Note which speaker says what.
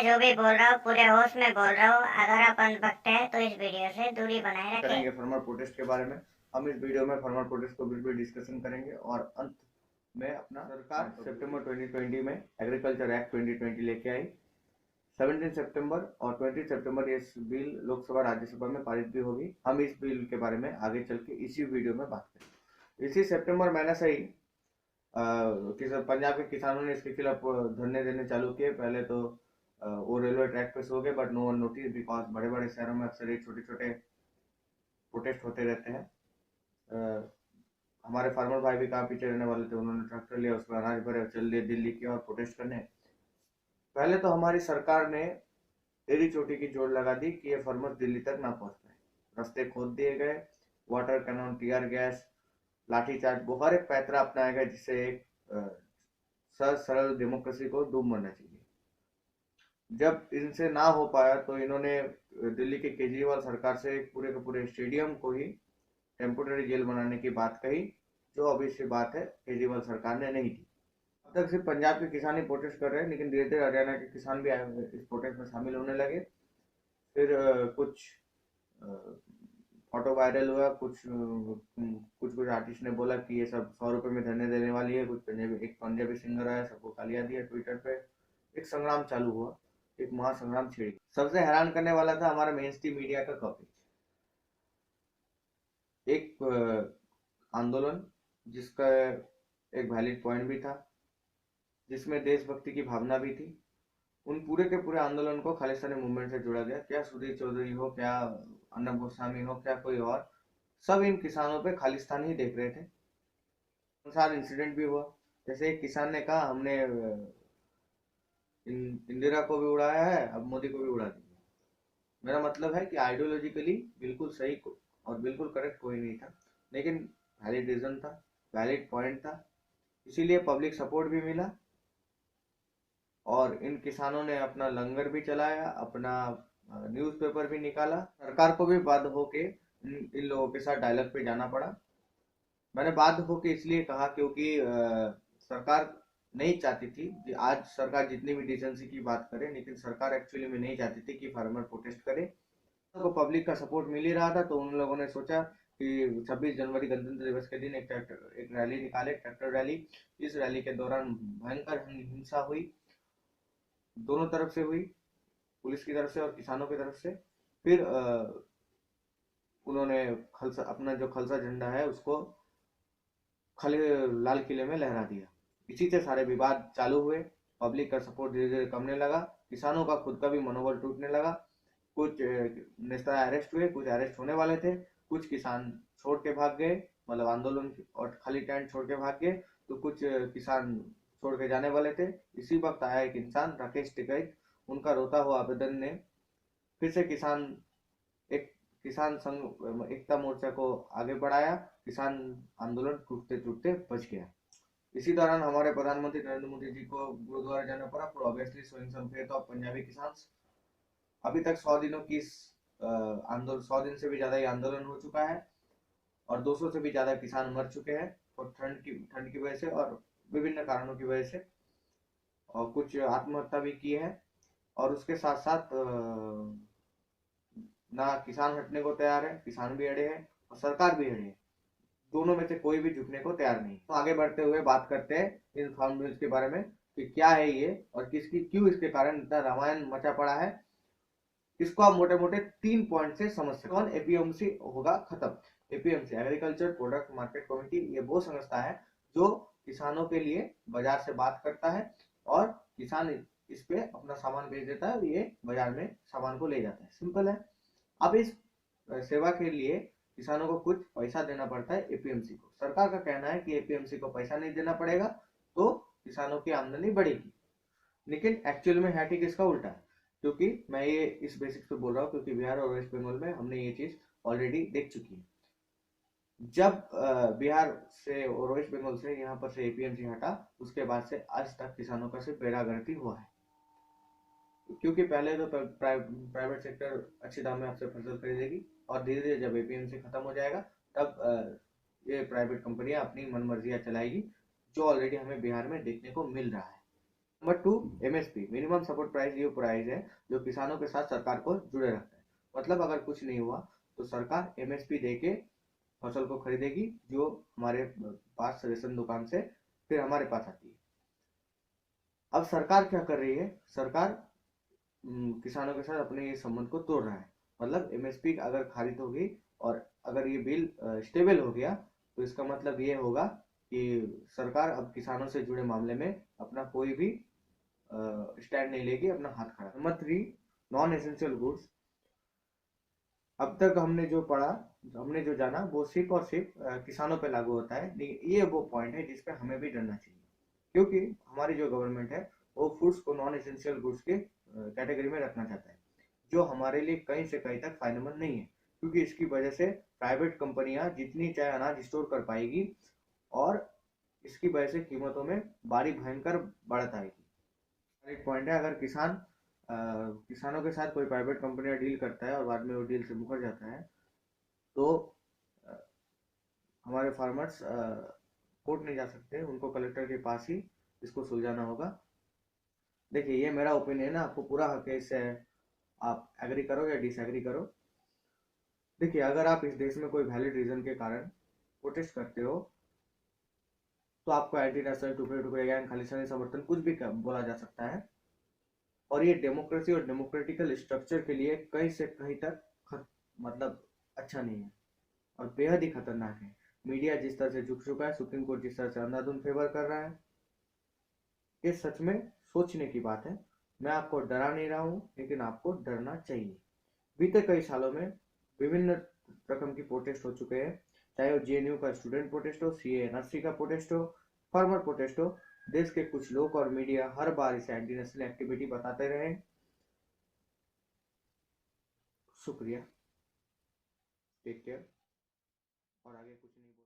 Speaker 1: जो भी बोल रहा हूँ पूरे होश में बोल रहा हूँ। अगर आप अनपढ़ हैं तो इस वीडियो से दूरी बनाए रखें।
Speaker 2: करेंगे फार्मर प्रोटेस्ट के बारे में। हम इस वीडियो में फार्मर प्रोटेस्ट को बिल्कुल डिस्कशन करेंगे और अंत में अपना सरकार सितंबर 2020 में एग्रीकल्चर एक्ट 2020 लेके आई। 17 सितंबर और 20 सितंबर ये बिल लोकसभा राज्यसभा में पारित भी होगी। हम इस बिल के बारे में आगे चल के इसी वीडियो में बात करेंगे। इसी सितंबर महीने से ही पंजाब के किसानों ने इसके खिलाफ धरने देने चालू किए। पहले तो वो रेलवे ट्रैक पे सो गए, but no one notice because बड़े बड़े शहरों में अक्सर ये छोटे छोटे प्रोटेस्ट होते रहते हैं। हमारे फार्मर भाई भी कहाँ पीछे रहने वाले थे, उन्होंने ट्रैक्टर लिया, उसमें अनाज भरे, चल दिए दिल्ली की और प्रोटेस्ट करने। पहले तो हमारी सरकार ने एड़ी चोटी की जोड़ लगा दी कि ये फार्मर दिल्ली तक ना पहुंच पाए। रास्ते खोद दिए गए, वाटर कैनन, टीयर गैस, लाठीचार्ज, वो हर एक पैतरा अपनाया गया जिससे एक सहज सरल डेमोक्रेसी को डूब मरना चाहिए। जब इनसे ना हो पाया तो इन्होंने दिल्ली के केजरीवाल सरकार से पूरे के पूरे स्टेडियम को ही टेम्पोररी जेल बनाने की बात कही, जो अभी से बात है केजरीवाल सरकार ने नहीं की। अब तक सिर्फ पंजाब के किसान ही प्रोटेस्ट कर रहे हैं, लेकिन धीरे धीरे हरियाणा के किसान भी इस प्रोटेस्ट में शामिल होने लगे। फिर कुछ फोटो वायरल हुआ, कुछ आर्टिस्ट ने बोला कि ये सब 100 रुपए में धरने देने वाली है। एक पंजाबी सिंगर आया, सबको गालियां दिया ट्विटर पे। एक संग्राम चालू हुआ, एक महासंग्राम छिड़ गया। सबसे हैरान करने वाला था हमारा मेन स्ट्रीम मीडिया का कवरेज। एक आंदोलन जिसका एक वैलिड पॉइंट भी था, जिसमें देशभक्ति की भावना भी थी, उन पूरे के पूरे आंदोलन को खालिस्तानी मूवमेंट से जोड़ा गया। क्या सुधीर चौधरी हो, क्या अर्नब गोस्वामी हो, क्या कोई और, सब इन किसानों पे खालिस्तान ही देख रहे थे। अनुसार इंसिडेंट भी हुआ। जैसे एक किसान ने कहा, हमने इंदिरा को भी उड़ाया है, अब मोदी को भी उड़ा दिया। मेरा मतलब है कि आइडियोलॉजिकली बिल्कुल सही और बिल्कुल करेक्ट कोई नहीं था, लेकिन वैलिड रीजन था, वैलिड पॉइंट था, इसीलिए पब्लिक सपोर्ट भी मिला। और इन किसानों ने अपना लंगर भी चलाया, अपना न्यूज़पेपर भी निकाला। सरकार को भी बाध्य होके इन लोगों के साथ डायलॉग पे जाना पड़ा। मैंने बाध्य होके इसलिए कहा क्योंकि सरकार नहीं चाहती थी कि आज सरकार जितनी भी डिसेंसी की बात करे, लेकिन सरकार एक्चुअली में नहीं चाहती थी कि फार्मर प्रोटेस्ट करे। को पब्लिक का सपोर्ट मिल ही रहा था, तो उन लोगों ने सोचा कि 26 जनवरी गणतंत्र दिवस के दिन एक रैली निकाले, ट्रैक्टर रैली। इस रैली के दौरान भयंकर हिंसा हुई, दोनों तरफ से हुई, पुलिस की तरफ से और किसानों की तरफ से। फिर उन्होंने अपना जो खलसा झंडा है उसको लाल किले में लहरा दिया। इसी से सारे विवाद चालू हुए, पब्लिक का सपोर्ट धीरे धीरे कमने लगा, किसानों का खुद का भी मनोबल टूटने लगा। कुछ नेता अरेस्ट हुए, कुछ अरेस्ट होने वाले थे, कुछ किसान छोड़ के भाग गए, मतलब आंदोलन और खाली टेंट छोड़ के भाग गए, तो कुछ किसान छोड़ के जाने वाले थे। इसी वक्त आया एक इंसान, राकेश टिकैत, उनका रोता हुआ आवेदन ने फिर से एक किसान संघ एकता मोर्चा को आगे बढ़ाया। किसान आंदोलन टूटते टूटते बच गया। इसी दौरान हमारे प्रधानमंत्री नरेंद्र मोदी जी को गुरुद्वारा जाना पड़ा for obviously showing some faith of Punjabi किसान। अभी तक 100 दिनों की आंदोलन, 100 दिन से भी ज्यादा ये आंदोलन हो चुका है और 200 से भी ज्यादा किसान मर चुके हैं और ठंड की वजह से और विभिन्न कारणों की वजह से, और कुछ आत्महत्या भी की है। और उसके साथ साथ ना किसान हटने को तैयार है, किसान भी अड़े हैं और सरकार भी अड़े है। दोनों में से कोई भी झुकने को तैयार नहीं। तो आगे बढ़ते हुए बात करते हैं इन फार्म बिल्स के बारे में कि क्या है ये और किसकी क्यों इसके कारण इतना रामायण मचा पड़ा है। इसको आप मोटे मोटे 3 पॉइंट से समझ सकते हैं। एपीएमसी होगा खत्म। APMC agriculture product market committee, ये वो संस्था है जो किसानों के लिए बाजार से बात करता है और किसान इस पे अपना सामान बेच देता है, ये बाजार में सामान को ले जाता है। सिंपल है। अब इस सेवा के लिए किसानों को कुछ पैसा देना पड़ता है एपीएमसी को। सरकार का कहना है कि एपीएमसी को पैसा नहीं देना पड़ेगा तो किसानों की आमदनी बढ़ेगी, लेकिन एक्चुअल में है ठीक इसका उल्टा है। क्योंकि मैं ये इस बेसिक्स पे बोल रहा हूँ क्योंकि बिहार और वेस्ट बंगाल में हमने ये चीज ऑलरेडी देख चुकी है। जब बिहार से और वेस्ट बंगाल से यहाँ पर से एपीएमसी हटा, उसके बाद से आज तक किसानों का सिर्फ बेड़ागर्दी हुआ है। क्योंकि पहले तो प्राइवेट सेक्टर अच्छे दाम में आपसे फसल खरीदेगी और धीरे धीरे जब एपीएमसी खत्म हो जाएगा तब ये प्राइवेट कंपनियां अपनी मनमर्जियां चलाएगी, जो ऑलरेडी हमें बिहार में देखने को मिल रहा है। Number 2, MSP minimum support price. ये प्राइस है जो किसानों के साथ सरकार को जुड़े रखता है। मतलब अगर कुछ नहीं हुआ तो सरकार एमएसपी दे के फसल को खरीदेगी, जो हमारे पास रेशन दुकान से फिर हमारे पास आती है। अब सरकार क्या कर रही है, सरकार किसानों के साथ अपने ये संबंध को तोड़ रहा है। मतलब एमएसपी अगर खारिज होगी और अगर ये बिल स्टेबल हो गया तो इसका मतलब ये होगा कि सरकार अब किसानों से जुड़े मामले में अपना कोई भी स्टैंड नहीं लेगी, अपना हाथ खड़ा। Number 3, non essential goods. अब तक हमने जो पढ़ा, हमने जो जाना, वो सिर्फ और सिर्फ किसानों पे लागू होता है। लेकिन ये वो पॉइंट है जिस पे हमें भी डरना चाहिए, क्योंकि हमारी जो गवर्नमेंट है वो फूड्स को नॉन एसेंशियल गुड्स के कैटेगरी में रखना चाहता है, जो हमारे लिए कहीं से कहीं तक फायदेमंद नहीं है, क्योंकि इसकी वजह से प्राइवेट कंपनियां जितनी चाहे अनाज स्टोर कर पाएगी और इसकी वजह से कीमतों में बड़ी भयंकर बढ़त आएगी। एक पॉइंट है, अगर किसानों के साथ कोई प्राइवेट कंपनियां डील करता है और बाद में वो डील से मुकर जाता है तो अ, हमारे फार्मर्स कोर्ट नहीं जा सकते, उनको कलेक्टर के पास ही इसको सुलझाना होगा। देखिए ये मेरा ओपिनियन है, आपको पूरा हक है इससे आप एग्री करो या डिसएग्री करो। देखिए अगर आप इस देश में कोई वैलिड रीजन के कारण प्रोटेस्ट करते हो तो आपको एंटी नेशनल, टुकड़े टुकड़े गैंग, खालिस्तानी समर्थन, कुछ भी बोला जा सकता है। और ये डेमोक्रेसी और डेमोक्रेटिकल स्ट्रक्चर के लिए कहीं से कहीं तक मतलब अच्छा नहीं है और बेहद ही खतरनाक है। मीडिया जिस तरह से झुक चुका है, सुप्रीम कोर्ट जिस तरह से अंधाधुंध फेवर कर रहा है, ये सच में सोचने की बात है। मैं आपको डरा नहीं रहा हूँ, लेकिन आपको डरना चाहिए। बीते कई सालों में विभिन्न रकम की प्रोटेस्ट हो चुके हैं, चाहे वो जेएनयू का स्टूडेंट प्रोटेस्ट हो, सीए एनआरसी का प्रोटेस्ट हो, फार्मर प्रोटेस्ट हो। देश के कुछ लोग और मीडिया हर बार इसे एंटी नेशनल एक्टिविटी बताते रहे। शुक्रिया, टेक केयर। और आगे कुछ नहीं बोल